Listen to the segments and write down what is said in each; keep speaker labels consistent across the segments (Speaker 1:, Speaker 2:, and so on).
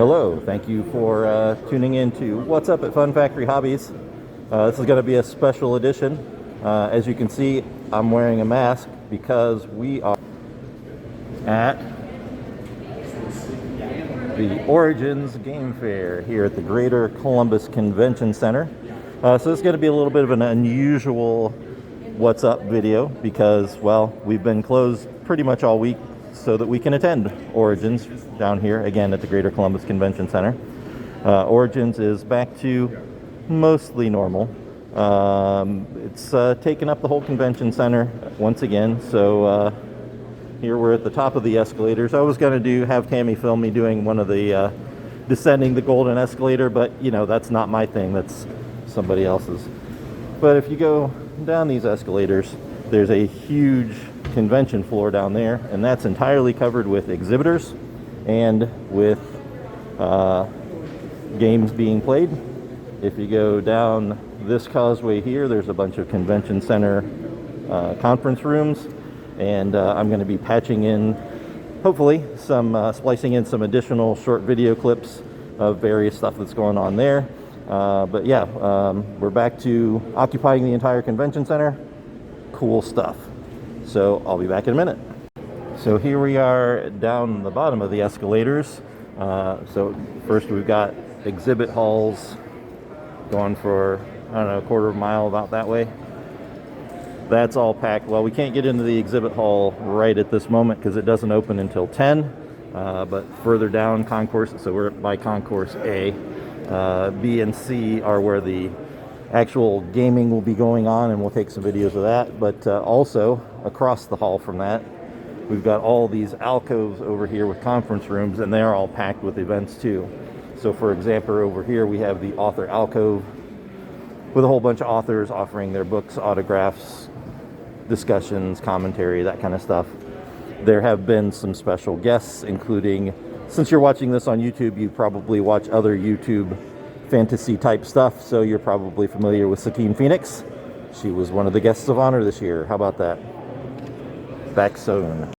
Speaker 1: Hello, thank you for tuning in to What's Up at Fun Factory Hobbies. This is going to be a special edition. As you can see, I'm wearing a mask because we are at the Origins Game Fair here at the Greater Columbus Convention Center. So this is going to be a little bit of an unusual What's Up video because, well, we've been closed pretty much all week so that we can attend Origins down here again at the Greater Columbus Convention Center. Origins is back to mostly normal. It's taken up the whole convention center once again, so here we're at the top of the escalators. I was going to have Tammy film me doing one of the descending the golden escalator, but you know, that's not my thing, that's somebody else's. But if you go down these escalators, there's a huge convention floor down there, and that's entirely covered with exhibitors and with games being played. If you go down this causeway here, there's a bunch of convention center conference rooms, and I'm going to be patching in, hopefully, splicing in some additional short video clips of various stuff that's going on there. But yeah, we're back to occupying the entire convention center. Cool stuff. So I'll be back in a minute. So here we are down the bottom of the escalators. So first we've got exhibit halls going for, I don't know, a quarter of a mile about that way. That's all packed. Well, we can't get into the exhibit hall right at this moment because it doesn't open until 10. But further down concourse, so we're by concourse A. B and C are where the actual gaming will be going on, and we'll take some videos of that. But also across the hall from that, we've got all these alcoves over here with conference rooms, and they're all packed with events too. So for example, over here we have the author alcove with a whole bunch of authors offering their books, autographs, discussions, commentary, that kind of stuff. There have been some special guests, including, since you're watching this on YouTube, you probably watch other YouTube fantasy type stuff, so you're probably familiar with Sakine Phoenix. She was one of the guests of honor this year. How about that? Back soon.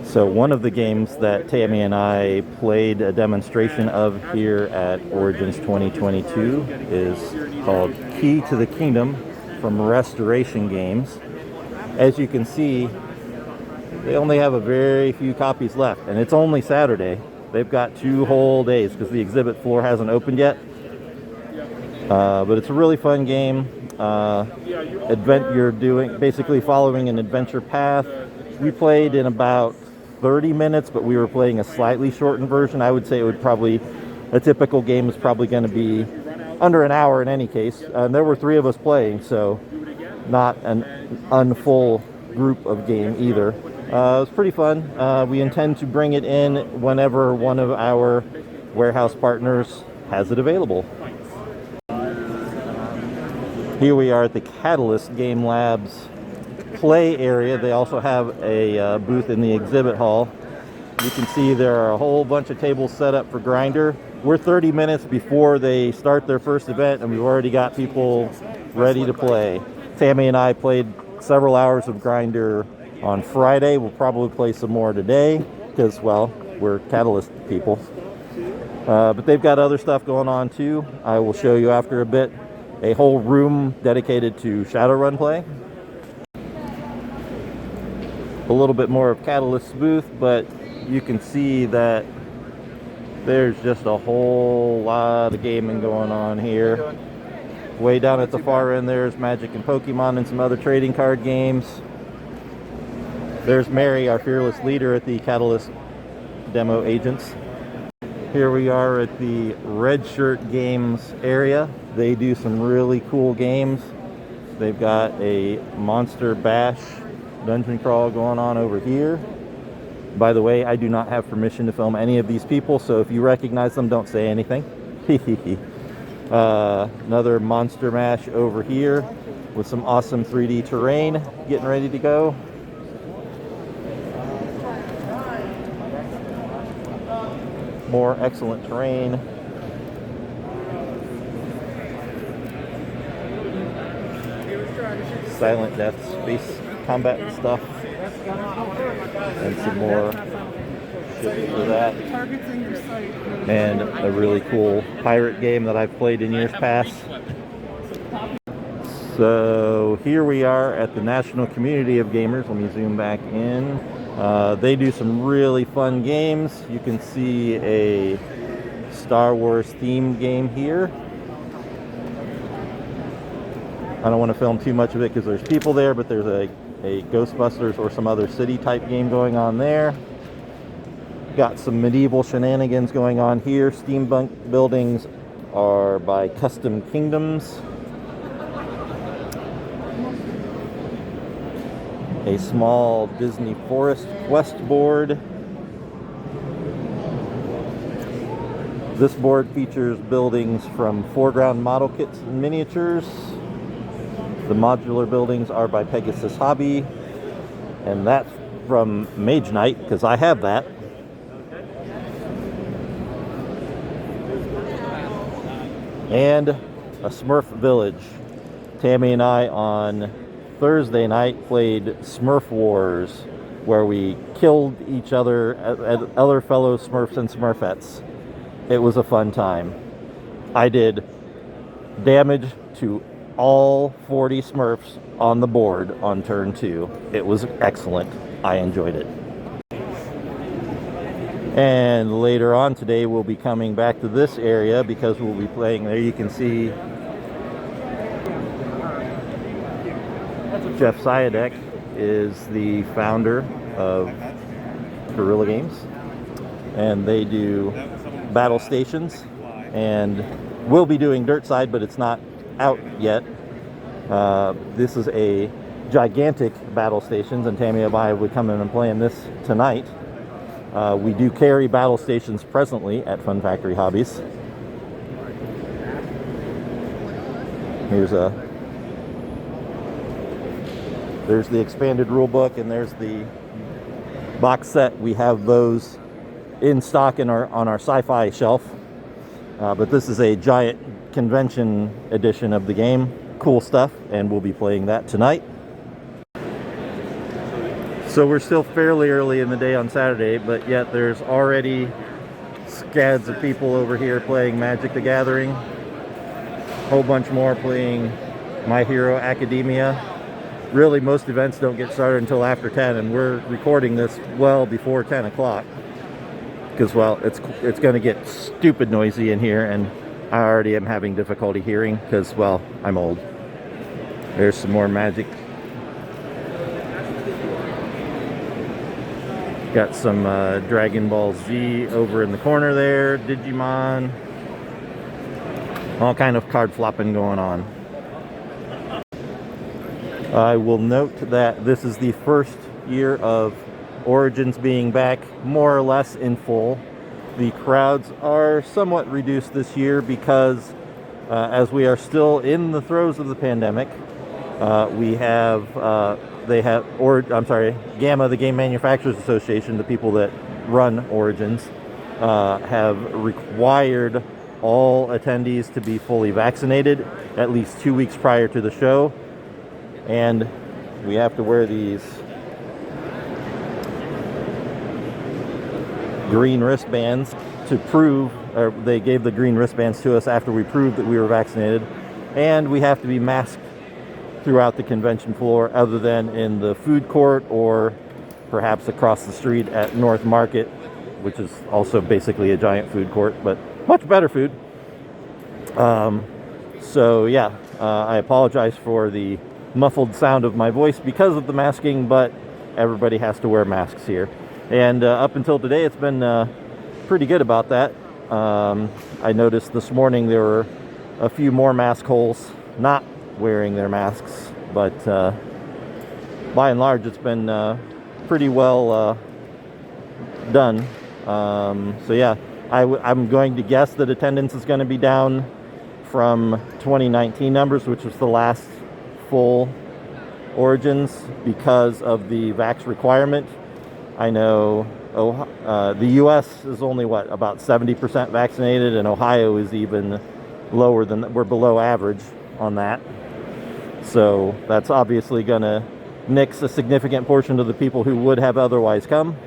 Speaker 1: So one of the games that Tammy and I played a demonstration of here at Origins 2022 is called Key to the Kingdom from Restoration Games. As you can see, they only have a very few copies left, and it's only Saturday. They've got 2 whole days because the exhibit floor hasn't opened yet. But it's a really fun game. You're doing basically following an adventure path. We played in about 30 minutes, but we were playing a slightly shortened version. I would say a typical game is probably going to be under an hour in any case. And there were 3 of us playing, so not an unfull group of game either. It was pretty fun. We intend to bring it in whenever one of our warehouse partners has it available. Here we are at the Catalyst Game Labs play area. They also have a booth in the exhibit hall. You can see there are a whole bunch of tables set up for Grindr. We're 30 minutes before they start their first event, and we've already got people ready to play. Tammy and I played several hours of Grindr on Friday. We'll probably play some more today because, well, we're Catalyst people. But they've got other stuff going on too. I will show you after a bit. A whole room dedicated to Shadowrun play. A little bit more of Catalyst's booth, but you can see that there's just a whole lot of gaming going on here. Way down at the far end there's Magic and Pokemon and some other trading card games. There's Mary, our fearless leader at the Catalyst demo agents. Here we are at the Red Shirt Games area. They do some really cool games. They've got a Monster Bash dungeon crawl going on over here. By the way, I do not have permission to film any of these people, so if you recognize them, don't say anything. Another Monster Mash over here with some awesome 3D terrain getting ready to go. More excellent terrain. Silent Death space combat stuff. And some more for that.
Speaker 2: Targets in your sight.
Speaker 1: And a really cool pirate game that I've played in years past. So here we are at the National Community of Gamers. Let me zoom back in. They do some really fun games. You can see a Star Wars themed game here. I don't want to film too much of it because there's people there, but there's a Ghostbusters or some other city type game going on there. Got some medieval shenanigans going on here. Steampunk buildings are by Custom Kingdoms. A small Disney Forest Quest board. This board features buildings from foreground model kits and miniatures. The modular buildings are by Pegasus Hobby, and that's from Mage Knight, because I have that. And a Smurf Village. Tammy and I on Thursday night played Smurf Wars, where we killed each other, other fellow Smurfs and Smurfettes. It was a fun time. I did damage to all 40 Smurfs on the board on turn 2. It was excellent. I enjoyed it. And later on today we'll be coming back to this area because we'll be playing there. You can see Jeff Sayadek is the founder of Guerrilla Games, and they do battle stations, and we'll be doing Dirt Side, but it's not out yet. This is a gigantic battle stations, and Tammy and I will be coming and playing this tonight. We do carry battle stations presently at Fun Factory Hobbies. There's the expanded rule book, and there's the box set. We have those in stock on our sci-fi shelf, but this is a giant convention edition of the game. Cool stuff, and we'll be playing that tonight. So we're still fairly early in the day on Saturday, but yet there's already scads of people over here playing Magic the Gathering. A whole bunch more playing My Hero Academia. Really, most events don't get started until after 10, and we're recording this well before 10 o'clock. Because, well, it's going to get stupid noisy in here, and I already am having difficulty hearing because, well, I'm old. There's some more Magic. Got some Dragon Ball Z over in the corner there, Digimon. All kind of card flopping going on. I will note that this is the first year of Origins being back more or less in full. The crowds are somewhat reduced this year because as we are still in the throes of the pandemic, Gamma, the Game Manufacturers Association, the people that run Origins, have required all attendees to be fully vaccinated at least 2 weeks prior to the show. And we have to wear these green wristbands to prove, or they gave the green wristbands to us after we proved that we were vaccinated. And we have to be masked throughout the convention floor other than in the food court or perhaps across the street at North Market, which is also basically a giant food court, but much better food. So yeah, I apologize for the muffled sound of my voice because of the masking, but everybody has to wear masks here. And up until today, it's been pretty good about that. I noticed this morning there were a few more mask holes not wearing their masks, but by and large it's been pretty well done. So yeah, I'm going to guess that attendance is going to be down from 2019 numbers, which was the last full Origins, because of the vax requirement. I know the US is only about 70% vaccinated, and Ohio is even lower than that. We're below average on that. So that's obviously going to nix a significant portion of the people who would have otherwise come.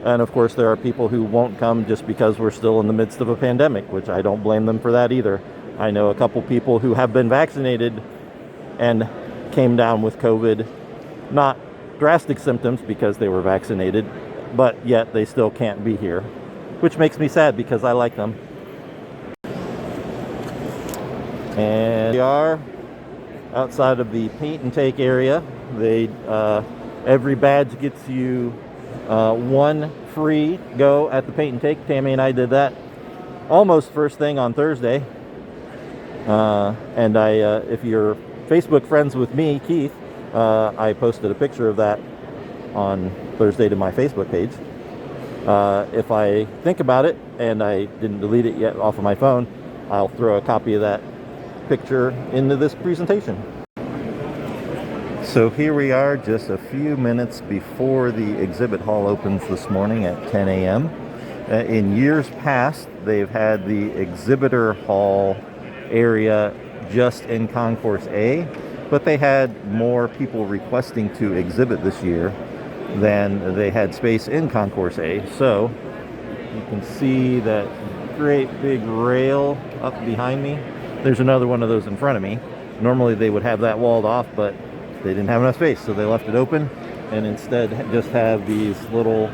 Speaker 1: And of course, there are people who won't come just because we're still in the midst of a pandemic, which I don't blame them for that either. I know a couple people who have been vaccinated and came down with COVID, not drastic symptoms because they were vaccinated, but yet they still can't be here, which makes me sad because I like them. And we are outside of the paint and take area. Every badge gets you one free go at the paint and take. Tammy and I did that almost first thing on Thursday. And if you're Facebook friends with me, Keith, I posted a picture of that on Thursday to my Facebook page. If I think about it, and I didn't delete it yet off of my phone, I'll throw a copy of that picture into this presentation. So here we are just a few minutes before the exhibit hall opens this morning at 10 a.m. In years past, they've had the exhibitor hall area just in Concourse A, but they had more people requesting to exhibit this year than they had space in Concourse A. So you can see that great big rail up behind me. There's another one of those in front of me. Normally they would have that walled off, but they didn't have enough space, so they left it open and instead just have these little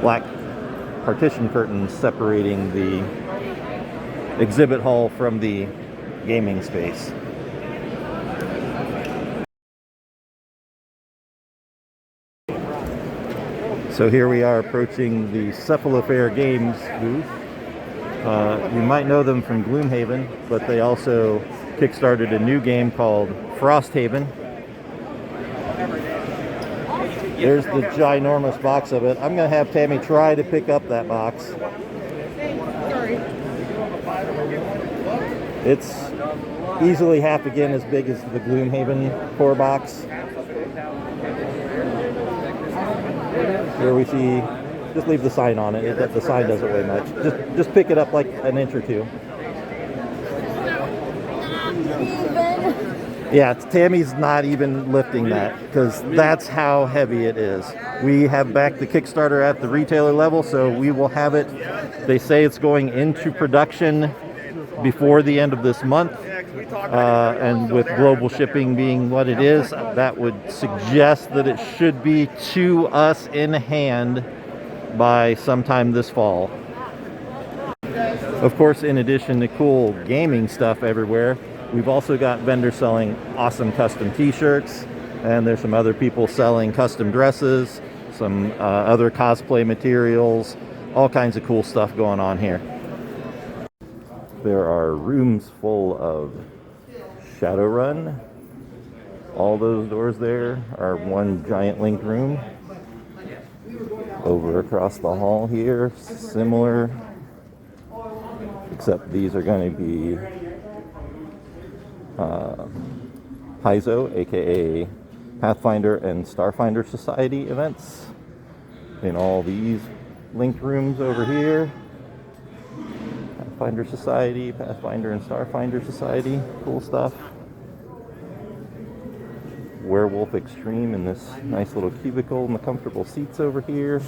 Speaker 1: black partition curtains separating the exhibit hall from the gaming space. So here we are approaching the Cephalofair Games booth. You might know them from Gloomhaven, but they also kickstarted a new game called Frosthaven. There's the ginormous box of it. I'm going to have Tammy try to pick up that box. It's easily half again as big as the Gloomhaven core box. Here we see, just leave the sign on it. The sign doesn't weigh much. Just pick it up like an inch or two. Yeah, Tammy's not even lifting that because that's how heavy it is. We have backed the Kickstarter at the retailer level, so we will have it. They say it's going into production before the end of this month. And with global shipping being what it is, that would suggest that it should be to us in hand by sometime this fall. Of course, in addition to cool gaming stuff everywhere, we've also got vendors selling awesome custom t-shirts, and there's some other people selling custom dresses, some other cosplay materials, all kinds of cool stuff going on here. There are rooms full of Shadowrun. All those doors there are one giant linked room. Over across the hall here, similar, except these are going to be Paizo, aka Pathfinder and Starfinder Society events. In all these linked rooms over here, Pathfinder Society, Pathfinder and Starfinder Society, cool stuff. Werewolf Extreme in this nice little cubicle and the comfortable seats over here.